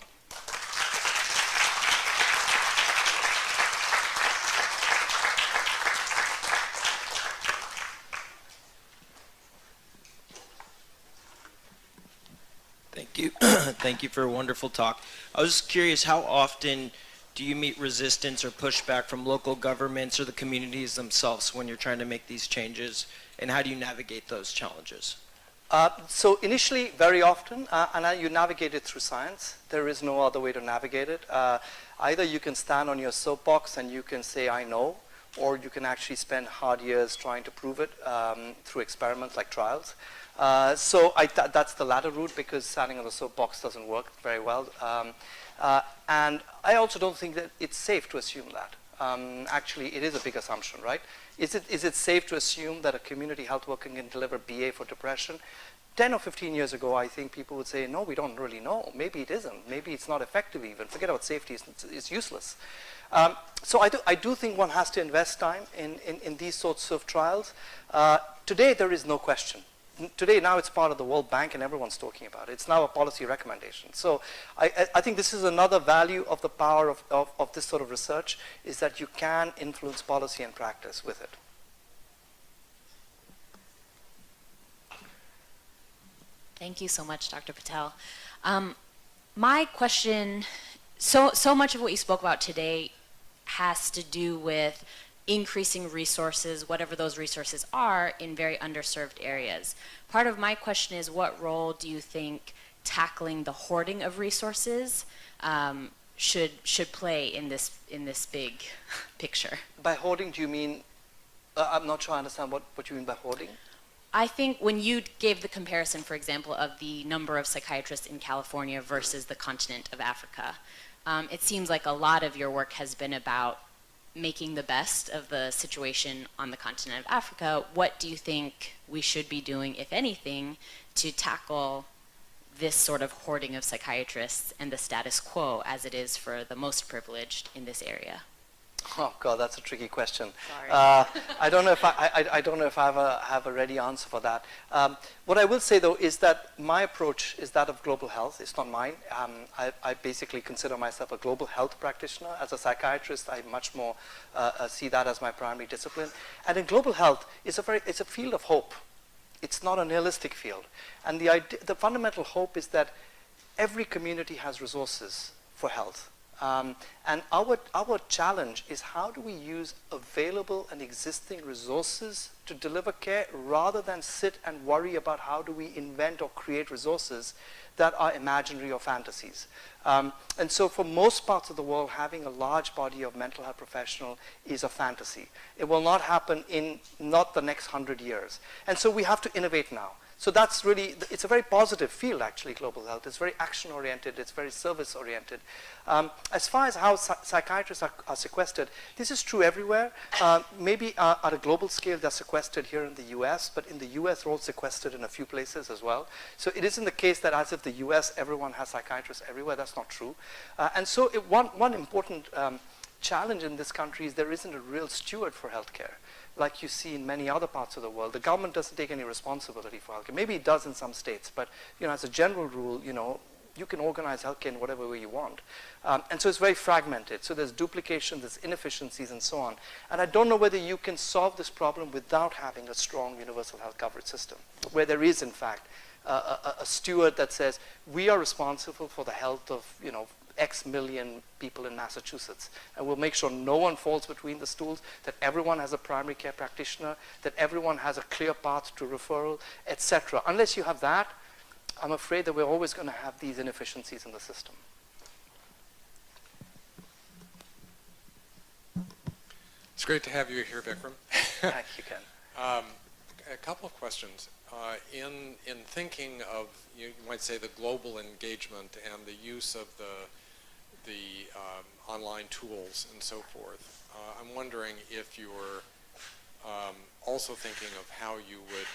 Thank you. Thank you for a wonderful talk. I was just curious, how often do you meet resistance or pushback from local governments or the communities themselves when you're trying to make these changes, and how do you navigate those challenges? So initially, very often, and you navigate it through science. There is no other way to navigate it. Either you can stand on your soapbox and you can say, I know, or you can actually spend hard years trying to prove it through experiments like trials. So that's the latter route, because standing on the soapbox doesn't work very well. And I also don't think that it's safe to assume that. Actually, it is a big assumption, right? Is it safe to assume that a community health worker can deliver BA for depression? 10 or 15 years ago, I think people would say, no, we don't really know. Maybe it isn't. Maybe it's not effective even. Forget about safety. It's useless. So I do think one has to invest time in these sorts of trials. Today, there is no question. Today, now it's part of the World Bank and everyone's talking about it. It's now a policy recommendation. So I think this is another value of the power of this sort of research, is that you can influence policy and practice with it. Thank you so much, Dr. Patel. My question, so much of what you spoke about today has to do with increasing resources, whatever those resources are, in very underserved areas. Part of my question is, what role do you think tackling the hoarding of resources should play in this big picture? By hoarding, do you mean, I'm not sure I understand what you mean by hoarding. I think when you gave the comparison, for example, of the number of psychiatrists in California versus the continent of Africa, it seems like a lot of your work has been about making the best of the situation on the continent of Africa. What do you think we should be doing, if anything, to tackle this sort of hoarding of psychiatrists and the status quo as it is for the most privileged in this area? Oh God, that's a tricky question. Sorry. I don't know if I don't know if I have a ready answer for that. What I will say though is that my approach is that of global health. It's not mine. I basically consider myself a global health practitioner. As a psychiatrist, I much more see that as my primary discipline. And in global health, it's a field of hope. It's not a nihilistic field. And the fundamental hope is that every community has resources for health. And our challenge is, how do we use available and existing resources to deliver care, rather than sit and worry about how do we invent or create resources that are imaginary or fantasies. And so for most parts of the world, having a large body of mental health professional is a fantasy. It will not happen in not the next 100 years. And so we have to innovate now. So that's really, it's a very positive field actually, global health. It's very action-oriented, it's very service-oriented. As far as how psychiatrists are sequestered, this is true everywhere. Maybe at a global scale they're sequestered here in the US, but in the US they're all sequestered in a few places as well. So it isn't the case that as if the US, everyone has psychiatrists everywhere. That's not true. And so one important challenge in this country is there isn't a real steward for healthcare, like you see in many other parts of the world. The government doesn't take any responsibility for healthcare. Maybe it does in some states, but as a general rule, you can organize healthcare in whatever way you want. And so it's very fragmented. So there's duplication, there's inefficiencies, and so on. And I don't know whether you can solve this problem without having a strong universal health coverage system, where there is, in fact, a steward that says, we are responsible for the health of, X million people in Massachusetts, and we'll make sure no one falls between the stools, that everyone has a primary care practitioner, that everyone has a clear path to referral, etc. Unless you have that, I'm afraid that we're always going to have these inefficiencies in the system. It's great to have you here, Vikram. Thank you, Ken. A couple of questions. In thinking of, you might say, the global engagement and the use of the online tools and so forth, I'm wondering if you're also thinking of how you would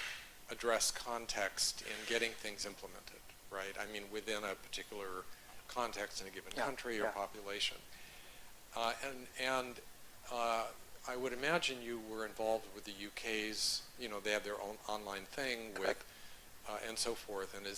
address context in getting things implemented, right? I mean, within a particular context in a given country or population. I would imagine you were involved with the UK's, they have their own online thing with, and so forth. And do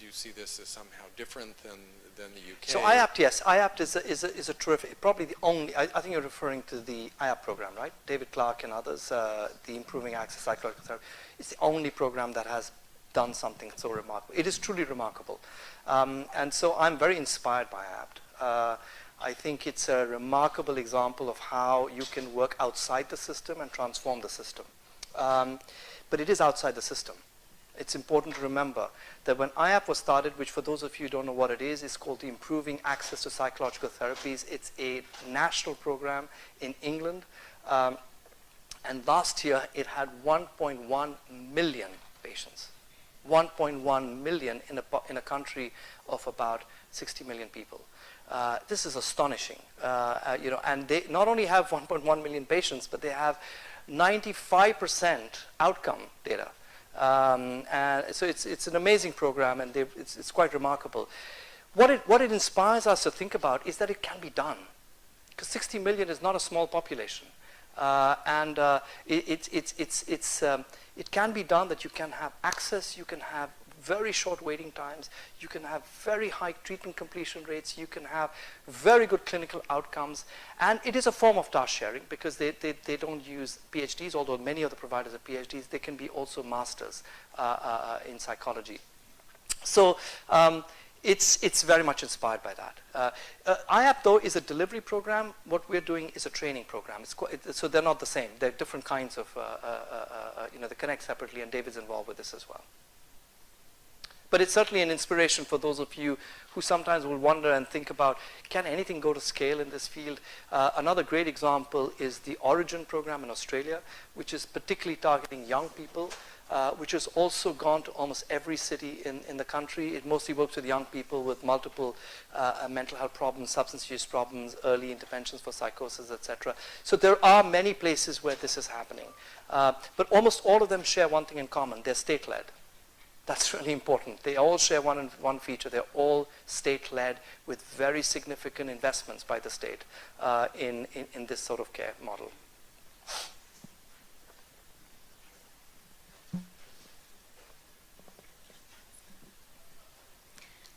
you see this as somehow different than the UK? So IAPT, yes. IAPT is a terrific, probably the only, I think you're referring to the IAPT program, right? David Clark and others, the Improving Access to Psychological Therapy. It's the only program that has done something so remarkable. It is truly remarkable. And so I'm very inspired by IAPT. I think it's a remarkable example of how you can work outside the system and transform the system. But it is outside the system. It's important to remember that when IAP was started, which for those of you who don't know what it is called the Improving Access to Psychological Therapies. It's a national program in England. And last year, it had 1.1 million patients. 1.1 million in a country of about 60 million people. This is astonishing, and they not only have 1.1 million patients, but they have 95% outcome data. And so it's an amazing program, and it's quite remarkable. What it inspires us to think about is that it can be done. because 60 million is not a small population. It can be done that you can have access, you can have very short waiting times, you can have very high treatment completion rates, you can have very good clinical outcomes, and it is a form of task sharing because they don't use PhDs, although many of the providers are PhDs, they can be also masters in psychology. So it's very much inspired by that. IAP though is a delivery program. What we're doing is a training program. So they're not the same. They're different kinds of, they connect separately, and David's involved with this as well. But it's certainly an inspiration for those of you who sometimes will wonder and think about, can anything go to scale in this field? Another great example is the Origin program in Australia, which is particularly targeting young people, which has also gone to almost every city in the country. It mostly works with young people with multiple mental health problems, substance use problems, early interventions for psychosis, etc. So there are many places where this is happening. But almost all of them share one thing in common. They're state-led. That's really important. They all share one feature. They're all state-led with very significant investments by the state in this sort of care model.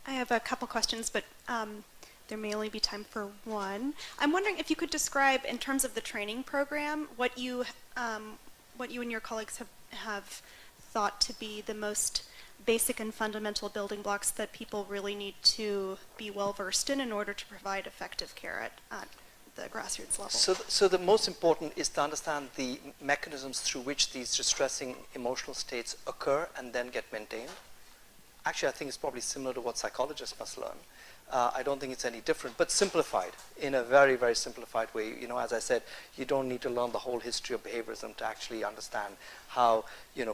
I have a couple questions, but there may only be time for one. I'm wondering if you could describe, in terms of the training program, what you and your colleagues have thought to be the most basic and fundamental building blocks that people really need to be well versed in order to provide effective care at the grassroots level. So the most important is to understand the mechanisms through which these distressing emotional states occur and then get maintained. Actually, I think it's probably similar to what psychologists must learn. I don't think it's any different, but simplified in a very, very simplified way. You know, as I said, you don't need to learn the whole history of behaviorism to actually understand how,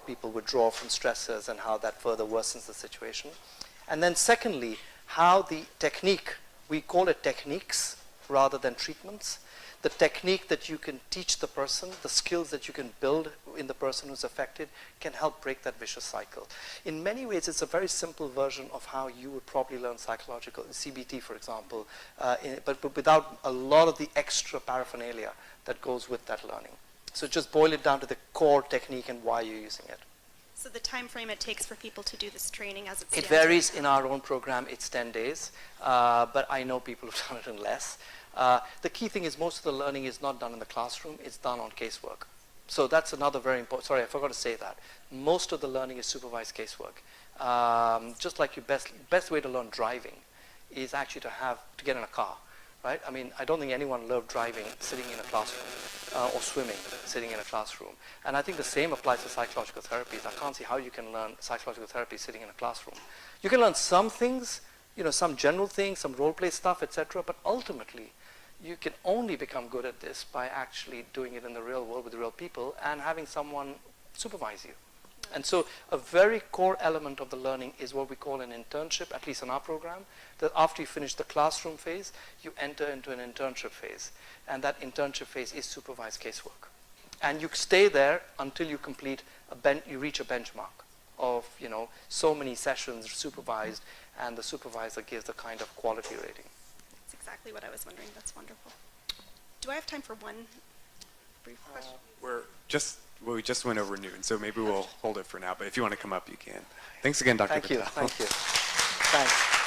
people withdraw from stressors and how that further worsens the situation. And then secondly, how the technique, we call it techniques rather than treatments, the technique that you can teach the person, the skills that you can build in the person who's affected can help break that vicious cycle. In many ways, it's a very simple version of how you would probably learn psychological, CBT for example, but without a lot of the extra paraphernalia that goes with that learning. So just boil it down to the core technique and why you're using it. So the time frame it takes for people to do this training as it stands? It varies. In our own program, it's 10 days, but I know people who've done it in less. The key thing is most of the learning is not done in the classroom, it's done on casework. So that's another very important, sorry, I forgot to say that. Most of the learning is supervised casework. Just like your best way to learn driving is actually to get in a car, right? I mean, I don't think anyone loved driving sitting in a classroom or swimming sitting in a classroom. And I think the same applies to psychological therapies. I can't see how you can learn psychological therapy sitting in a classroom. You can learn some things, some general things, some role play stuff, etc. But ultimately, you can only become good at this by actually doing it in the real world with real people and having someone supervise you. And so a very core element of the learning is what we call an internship, at least in our program, that after you finish the classroom phase, you enter into an internship phase. And that internship phase is supervised casework. And you stay there until you complete you reach a benchmark of, so many sessions supervised, and the supervisor gives the kind of quality rating. That's exactly what I was wondering. That's wonderful. Do I have time for one brief question? We just went over noon, so maybe we'll hold it for now, but if you want to come up, you can. Thanks again, Dr. Patel. Thank you. Thanks.